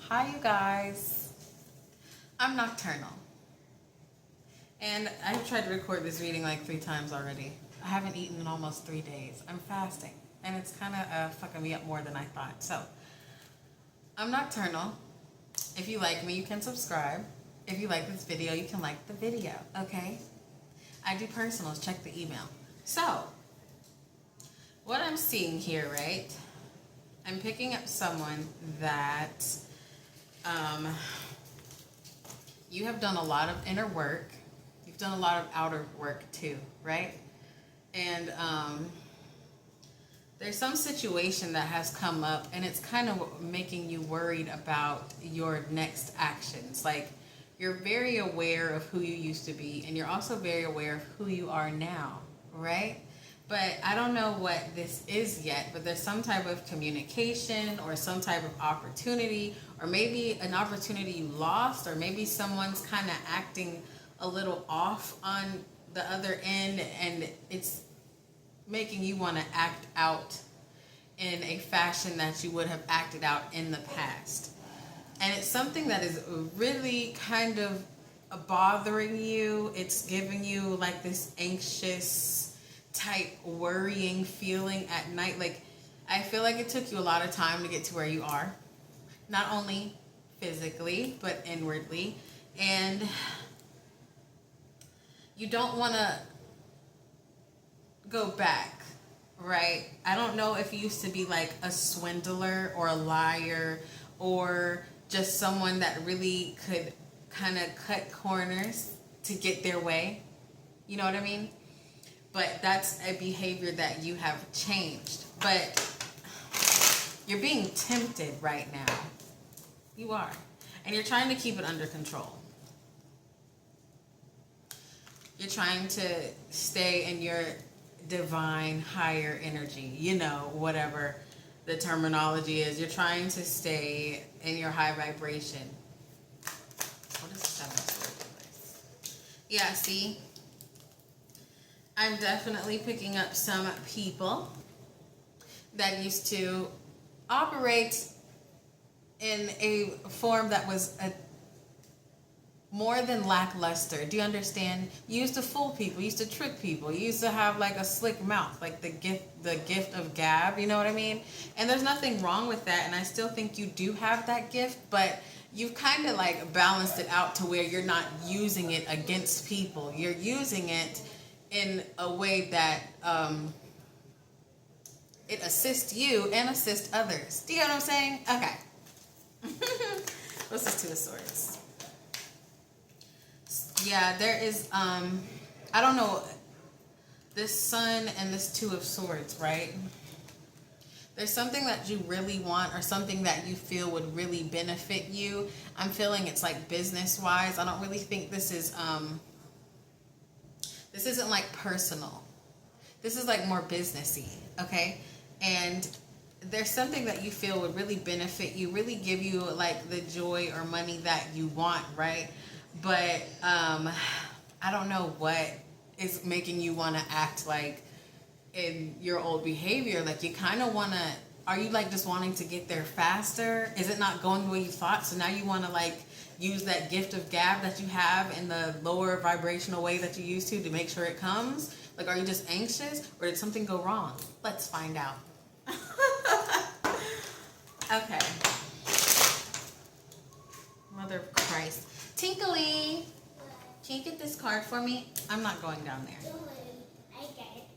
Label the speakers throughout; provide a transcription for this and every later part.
Speaker 1: Hi you guys, I'm Nocturnal, and I've tried to record this reading like 3 times already. I haven't eaten in almost 3 days. I'm fasting, and it's kind of fucking me up more than I thought. So, I'm Nocturnal. If you like me, you can subscribe. If you like this video, you can like the video, okay? I do personals, check the email. So, what I'm seeing here, right? I'm picking up someone that you have done a lot of inner work. You've done a lot of outer work too, right? And there's some situation that has come up, and it's kind of making you worried about your next actions. Like, you're very aware of who you used to be, and you're also very aware of who you are now, right? But I don't know what this is yet, but there's some type of communication or some type of opportunity, or maybe an opportunity you lost, or maybe someone's kind of acting a little off on the other end, and it's making you want to act out in a fashion that you would have acted out in the past. And it's something that is really kind of bothering you. It's giving you like this anxious type worrying feeling at night. Like, I feel like it took you a lot of time to get to where you are, not only physically but inwardly, and you don't want to go back, right? I don't know if you used to be like a swindler or a liar, or just someone that really could kind of cut corners to get their way, you know what I mean? But that's a behavior that you have changed. But you're being tempted right now. You are. And you're trying to keep it under control. You're trying to stay in your divine higher energy. You know, whatever the terminology is. You're trying to stay in your high vibration. What is the 7 of Swords? Yeah, see? I'm definitely picking up some people that used to operate in a form that was more than lackluster. Do you understand? You used to fool people. You used to trick people. You used to have like a slick mouth, like the gift of gab. You know what I mean? And there's nothing wrong with that. And I still think you do have that gift, but you've kind of like balanced it out to where you're not using it against people. You're using it in a way that it assists you and assists others. Do you know what I'm saying? Okay. What's this 2 of Swords? Yeah, there is, I don't know, this Sun and this 2 of Swords, right? There's something that you really want, or something that you feel would really benefit you. I'm feeling it's like business-wise. I don't really think this is, this isn't like personal. This is like more businessy, okay? And there's something that you feel would really benefit you, really give you like the joy or money that you want, right? But I don't know what is making you want to act like in your old behavior. Like, you kind of want to, are you like just wanting to get there faster? Is it not going the way you thought? So now you want to like use that gift of gab that you have in the lower vibrational way that you used to make sure it comes? Like, are you just anxious, or did something go wrong? Let's find out. Okay. Mother of Christ. Tinkly, can you get this card for me? I'm not going down there.
Speaker 2: I get it.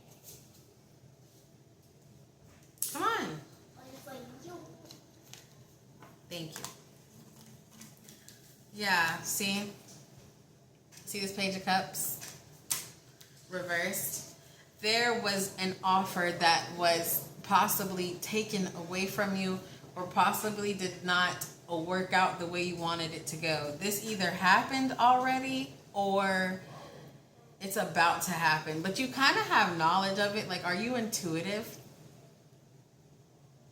Speaker 1: Come on. Thank you. Yeah, see this Page of Cups reversed? There was an offer that was possibly taken away from you, or possibly did not work out the way you wanted it to go. This either happened already, or it's about to happen, but you kind of have knowledge of it. Like, are you intuitive?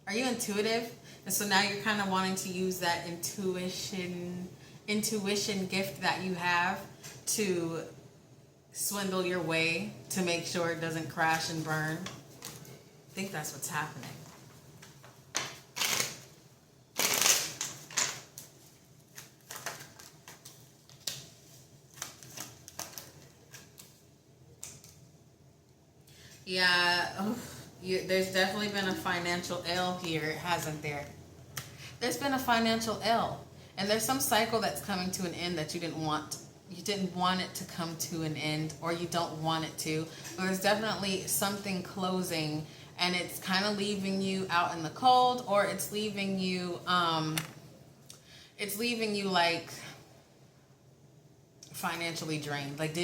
Speaker 1: Are you intuitive? And so now you're kind of wanting to use that intuition gift that you have to swindle your way to make sure it doesn't crash and burn. I think that's what's happening. Yeah, there's definitely been a financial L here, hasn't there? There's been a financial L. And there's some cycle that's coming to an end that you didn't want. You didn't want it to come to an end, or you don't want it to. But there's definitely something closing, and it's kind of leaving you out in the cold, or it's leaving you like financially drained. Like,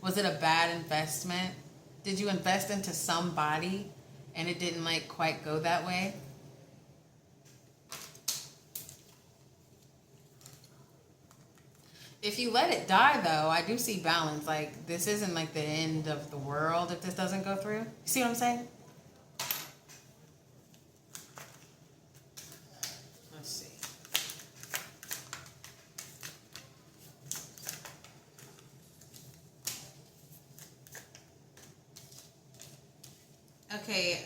Speaker 1: was it a bad investment? Did you invest into somebody and it didn't like quite go that way? If you let it die, though, I do see balance. Like, this isn't like the end of the world if this doesn't go through. You see what I'm saying? Let's see. Okay.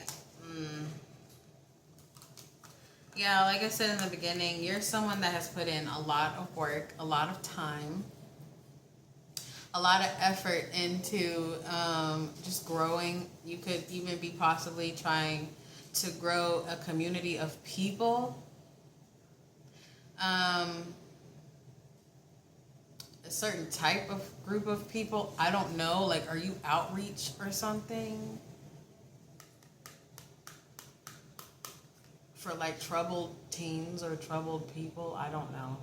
Speaker 1: Yeah, like I said in the beginning, you're someone that has put in a lot of work, a lot of time, a lot of effort into just growing. You could even be possibly trying to grow a community of people. A certain type of group of people. I don't know. Like, are you outreach or something? For like troubled teens or troubled people, I don't know.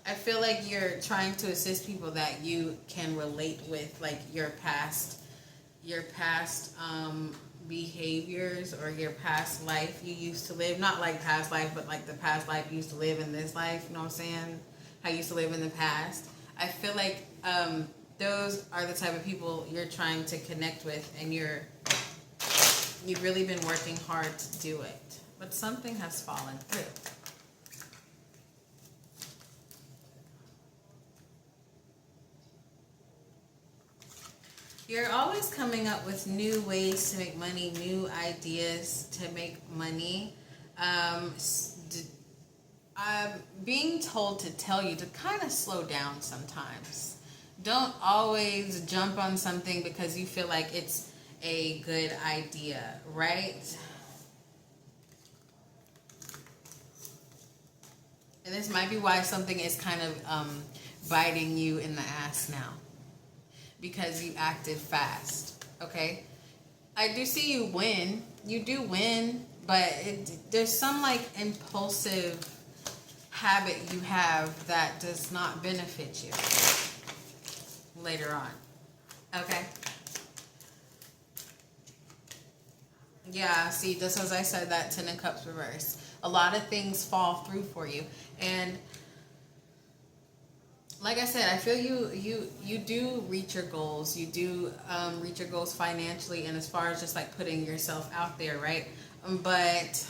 Speaker 1: I feel like you're trying to assist people that you can relate with, like your past behaviors or your past life you used to live. Not like past life, but like the past life you used to live in this life. You know what I'm saying? How you used to live in the past. I feel like those are the type of people you're trying to connect with, and you've really been working hard to do it, but something has fallen through. You're always coming up with new ways to make money, new ideas to make money. I'm being told to tell you to kind of slow down sometimes. Don't always jump on something because you feel like it's a good idea, right? And this might be why something is kind of biting you in the ass now, because you acted fast. Okay, I do see you win. You do win, but there's some like impulsive habit you have that does not benefit you later on. Okay. Yeah, see, just as I said, that Ten of Cups reverse. A lot of things fall through for you. And like I said, I feel you do reach your goals. You do reach your goals financially and as far as just like putting yourself out there, right? But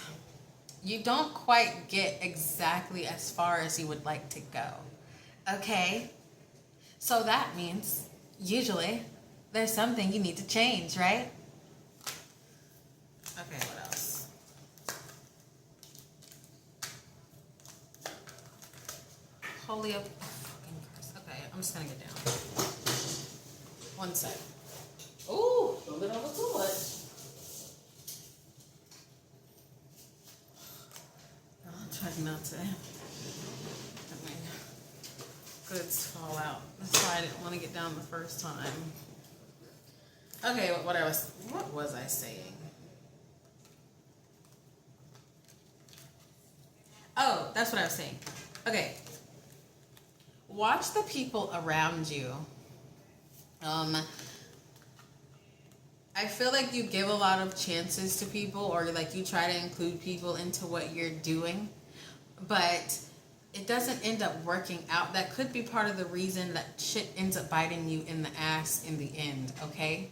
Speaker 1: you don't quite get exactly as far as you would like to go. Okay? So that means usually there's something you need to change, right? Okay, what else? Holy up. Fucking curse. Okay, I'm just gonna get down. One sec. Ooh, a little bit on the toilet. I'll try not to. Goods fall out. That's why I didn't want to get down the first time. Okay, what was I saying? Oh, that's what I was saying. Okay. Watch the people around you. I feel like you give a lot of chances to people, or like you try to include people into what you're doing, but it doesn't end up working out. That could be part of the reason that shit ends up biting you in the ass in the end, okay?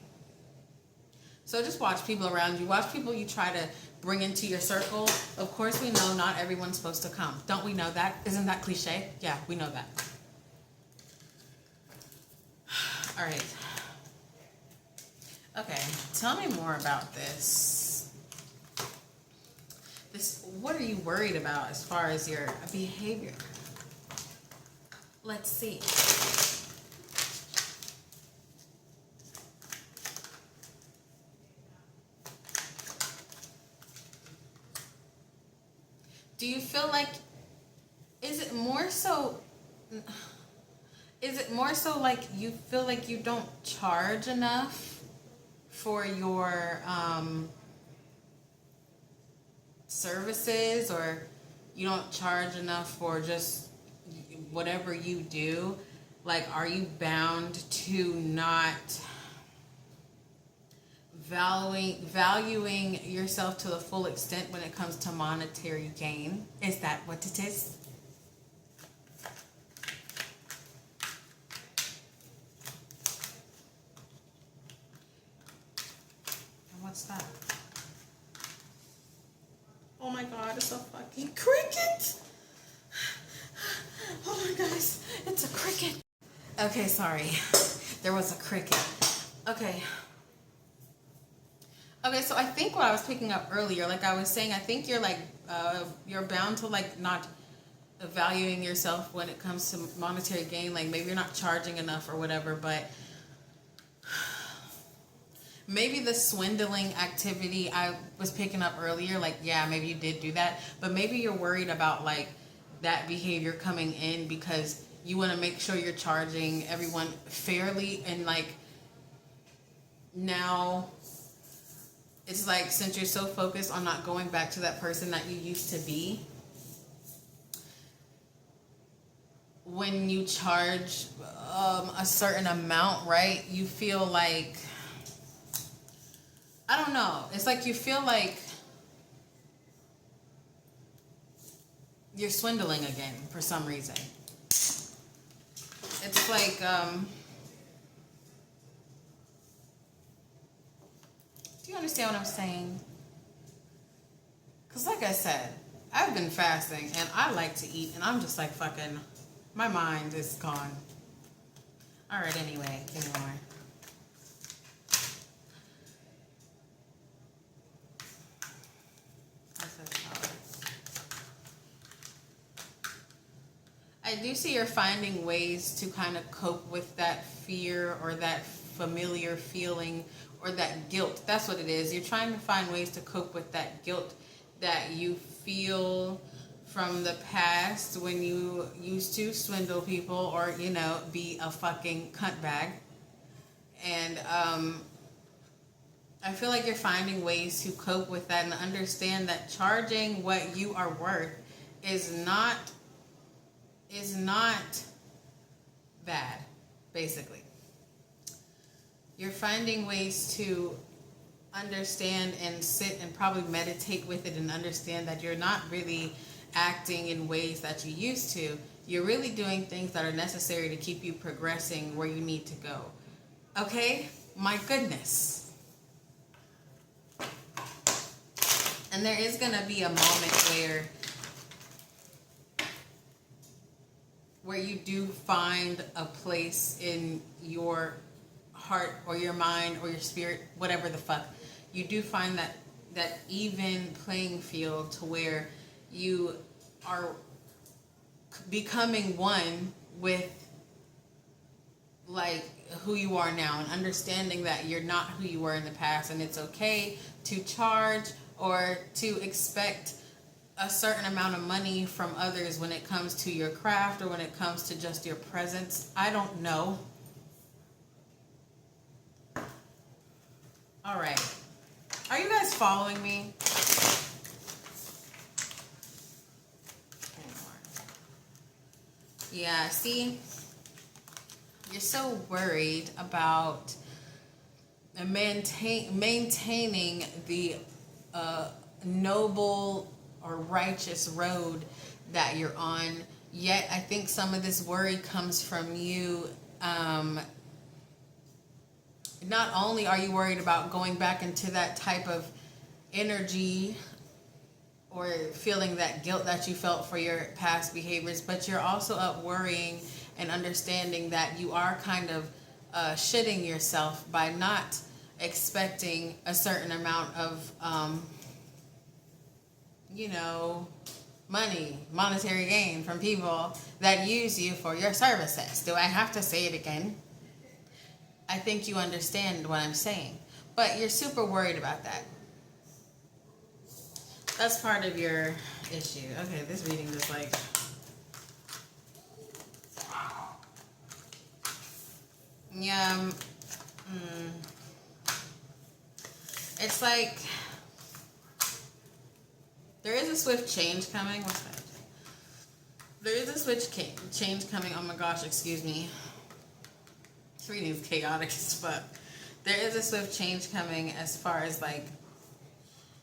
Speaker 1: So just watch people around you. Watch people you try to bring into your circle. Of course, we know not everyone's supposed to come. Don't we know that? Isn't that cliche? Yeah, we know that. All right. Okay, tell me more about this. What are you worried about as far as your behavior? Let's see. do you feel like, is it more so like you feel like you don't charge enough for your services, or you don't charge enough for just whatever you do? Like, are you bound to not valuing yourself to the full extent when it comes to monetary gain? Is that what it is? And what's that? Oh my god, it's a fucking cricket! Oh my gosh, it's a cricket! Okay, sorry. There was a cricket. Okay. Okay, so I think what I was picking up earlier, like I was saying, I think you're like, you're bound to like not valuing yourself when it comes to monetary gain. Like maybe you're not charging enough or whatever, but maybe the swindling activity I was picking up earlier, like, yeah, maybe you did do that, but maybe you're worried about like that behavior coming in because you want to make sure you're charging everyone fairly, and like now it's like, since you're so focused on not going back to that person that you used to be, when you charge a certain amount, right, you feel like, I don't know, it's like you feel like you're swindling again for some reason. It's like, do you understand what I'm saying? Because like I said, I've been fasting and I like to eat, and I'm just like fucking, my mind is gone. Alright, anyway, give me more. I do see you're finding ways to kind of cope with that fear or that familiar feeling or that guilt. That's what it is. You're trying to find ways to cope with that guilt that you feel from the past when you used to swindle people or, you know, be a fucking cunt bag. And I feel like you're finding ways to cope with that and understand that charging what you are worth is not bad, basically. You're finding ways to understand and sit and probably meditate with it and understand that you're not really acting in ways that you used to. You're really doing things that are necessary to keep you progressing where you need to go. Okay? My goodness. And there is going to be a moment where you do find a place in your heart or your mind or your spirit, whatever the fuck, you do find that even playing field to where you are becoming one with like who you are now, and understanding that you're not who you were in the past, and it's okay to charge or to expect a certain amount of money from others when it comes to your craft or when it comes to just your presence. I don't know. All right. Are you guys following me? Yeah, see? You're so worried about maintaining the noble or righteous road that you're on. Yet I think some of this worry comes from you. Not only are you worried about going back into that type of energy or feeling that guilt that you felt for your past behaviors, but you're also up worrying and understanding that you are kind of shitting yourself by not expecting a certain amount of you know, monetary gain from people that use you for your services. Do I have to say it again? I think you understand what I'm saying. But you're super worried about that. That's part of your issue. Okay, this reading is like... Yeah. It's like... There is a swift change coming. What's that? There is a change coming. Oh my gosh, excuse me. This reading is chaotic as fuck. There is a swift change coming as far as like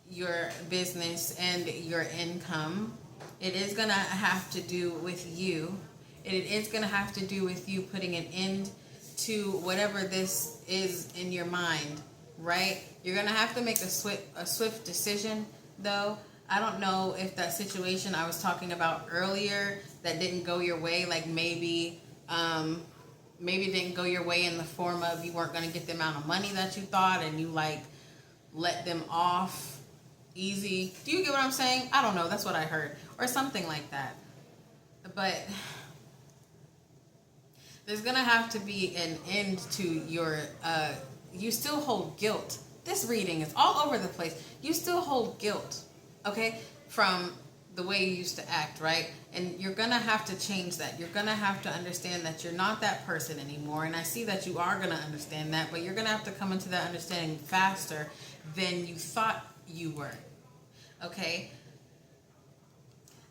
Speaker 1: your business and your income. It is going to have to do with you. It is going to have to do with you putting an end to whatever this is in your mind, right? You're going to have to make a swift decision, though. I don't know if that situation I was talking about earlier that didn't go your way, like maybe it didn't go your way in the form of you weren't going to get the amount of money that you thought and you like let them off easy. Do you get what I'm saying? I don't know. That's what I heard. Or something like that. But there's going to have to be an end to your, you still hold guilt. This reading is all over the place. You still hold guilt, okay, from the way you used to act, right? And you're going to have to change that. You're going to have to understand that you're not that person anymore. And I see that you are going to understand that, but you're going to have to come into that understanding faster than you thought you were, okay?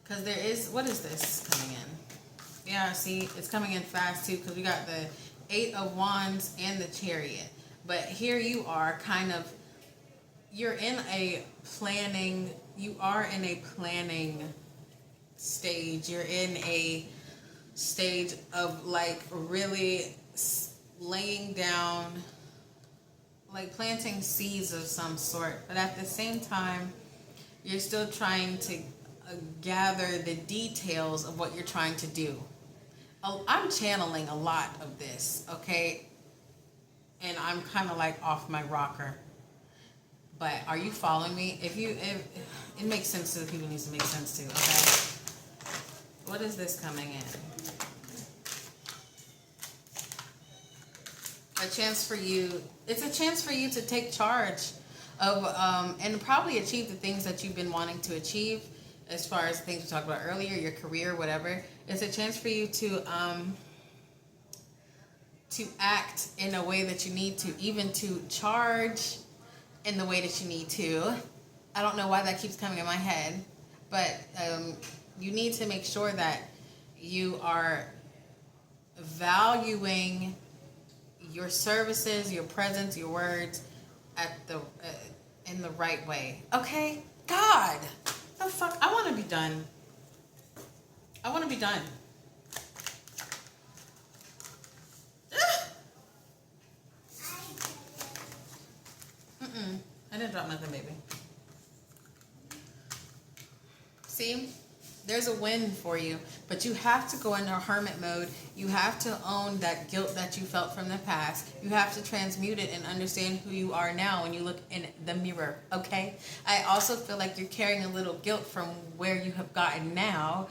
Speaker 1: Because there is, what is this coming in? Yeah, see, it's coming in fast too, because we got the 8 of Wands and the Chariot. But here you are kind of, you're in a planning, you are in a planning stage. You're in a stage of like really laying down, like planting seeds of some sort. But at the same time, you're still trying to gather the details of what you're trying to do. I'm channeling a lot of this, okay? And I'm kind of like off my rocker. But are you following me? If it makes sense to the people it needs to make sense to, okay? What is this coming in? A chance for you. It's a chance for you to take charge of and probably achieve the things that you've been wanting to achieve, as far as things we talked about earlier, your career, whatever. It's a chance for you to act in a way that you need to, even to charge in the way that you need to. I don't know why that keeps coming in my head, but you need to make sure that you are valuing your services, your presence, your words at the in the right way. Okay? God, the fuck? I want to be done. I want to be done. I didn't drop nothing, baby. See? There's a win for you, but you have to go into hermit mode. You have to own that guilt that you felt from the past. You have to transmute it and understand who you are now when you look in the mirror, okay? I also feel like you're carrying a little guilt from where you have gotten now.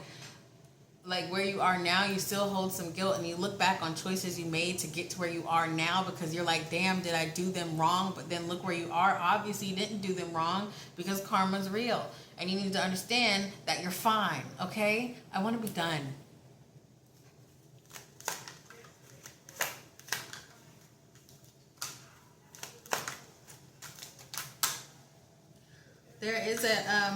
Speaker 1: Like where you are now, you still hold some guilt, and you look back on choices you made to get to where you are now, because you're like, damn, did I do them wrong? But then look where you are. Obviously you didn't do them wrong, because karma's real. And you need to understand that you're fine, okay? I want to be done. There is a,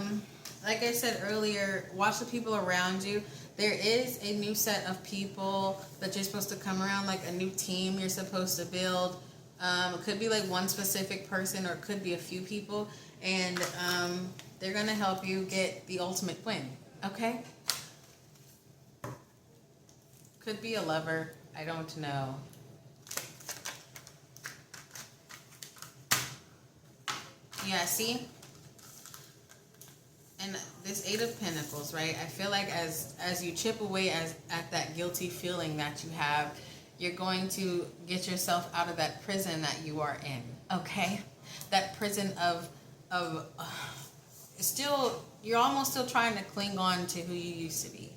Speaker 1: like I said earlier, watch the people around you. There is a new set of people that you're supposed to come around, like a new team you're supposed to build. It could be like one specific person, or it could be a few people. And they're going to help you get the ultimate win, okay? Could be a lover. I don't know. Yeah, see? And this 8 of Pentacles, right? I feel like as you chip away at that guilty feeling that you have, you're going to get yourself out of that prison that you are in, okay? That prison of still, you're almost still trying to cling on to who you used to be.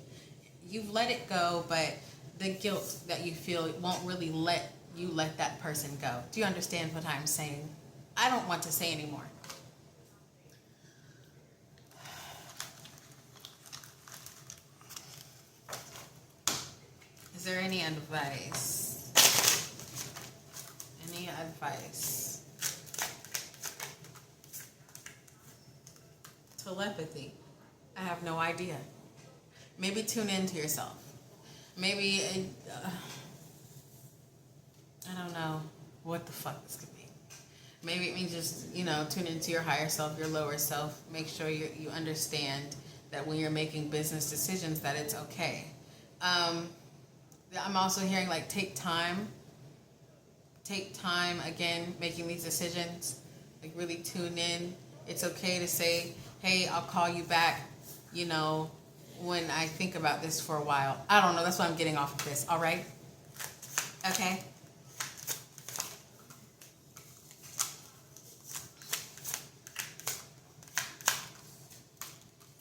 Speaker 1: You've let it go, but the guilt that you feel won't really let you let that person go. Do you understand what I'm saying? I don't want to say anymore. Is there any advice? Any advice? Telepathy. I have no idea. Maybe tune into yourself. Maybe, I don't know what the fuck this could be. Maybe it means just, tune into your higher self, your lower self. Make sure you understand that when you're making business decisions that it's okay. I'm also hearing like take time again making these decisions. Like really tune in. It's okay to say, hey, I'll call you back, when I think about this for a while. I don't know, that's what I'm getting off of this, all right? Okay?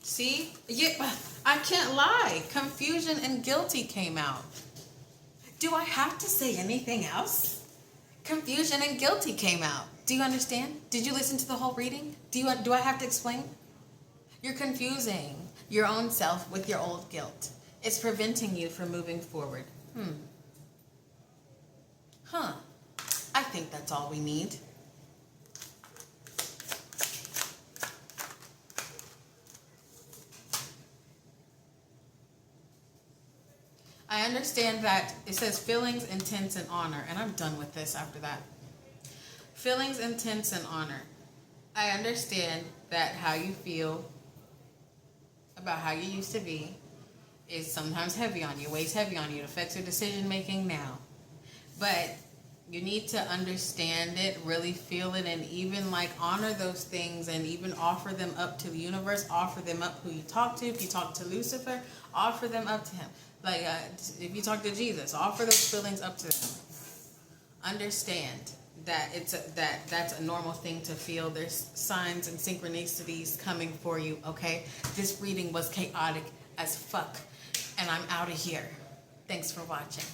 Speaker 1: See? Yeah, I can't lie. Confusion and guilty came out. Do I have to say anything else? Confusion and guilty came out. Do you understand? Did you listen to the whole reading? Do I have to explain? You're confusing your own self with your old guilt. It's preventing you from moving forward. I think that's all we need. I understand that it says feelings, intents, and honor, and I'm done with this after that. Feelings, intents, and honor. I understand that how you feel about how you used to be is sometimes heavy on you, weighs heavy on you. It affects your decision making now. But you need to understand it, really feel it, and even like honor those things and even offer them up to the universe, offer them up who you talk to. If you talk to Lucifer, offer them up to him. Like if you talk to Jesus, offer those feelings up to them. Understand that that's a normal thing to feel. There's signs and synchronicities coming for you, okay? This reading was chaotic as fuck, and I'm out of here. Thanks for watching.